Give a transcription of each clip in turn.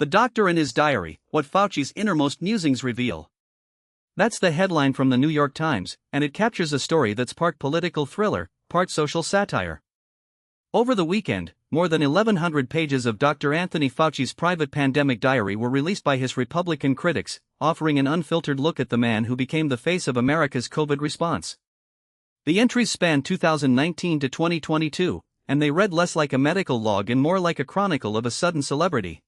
The Doctor and His Diary, What Fauci's Innermost Musings Reveal. That's the headline from the New York Times, and it captures a story that's part political thriller, part social satire. Over the weekend, more than 1,100 pages of Dr. Anthony Fauci's private pandemic diary were released by his Republican critics, offering an unfiltered look at the man who became the face of America's COVID response. The entries span 2019 to 2022, and they read less like a medical log and more like a chronicle of a sudden celebrity.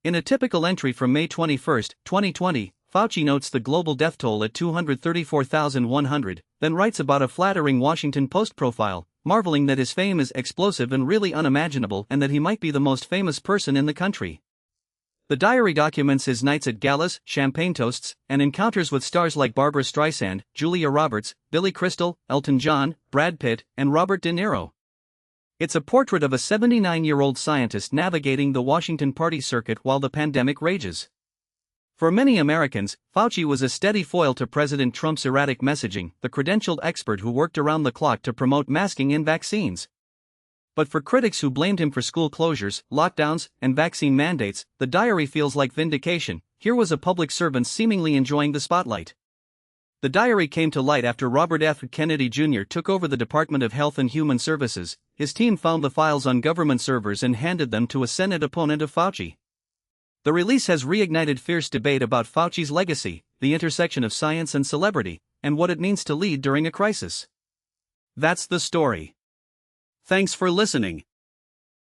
In a typical entry from May 21, 2020, Fauci notes the global death toll at 234,100, then writes about a flattering Washington Post profile, marveling that his fame is explosive and really unimaginable and that he might be the most famous person in the country. The diary documents his nights at galas, champagne toasts, and encounters with stars like Barbra Streisand, Julia Roberts, Billy Crystal, Elton John, Brad Pitt, and Robert De Niro. It's a portrait of a 79-year-old scientist navigating the Washington party circuit while the pandemic rages. For many Americans, Fauci was a steady foil to President Trump's erratic messaging, the credentialed expert who worked around the clock to promote masking and vaccines. But for critics who blamed him for school closures, lockdowns, and vaccine mandates, the diary feels like vindication. Here was a public servant seemingly enjoying the spotlight. The diary came to light after Robert F. Kennedy Jr. took over the Department of Health and Human Services. His team found the files on government servers and handed them to a Senate opponent of Fauci. The release has reignited fierce debate about Fauci's legacy, the intersection of science and celebrity, and what it means to lead during a crisis. That's the story. Thanks for listening.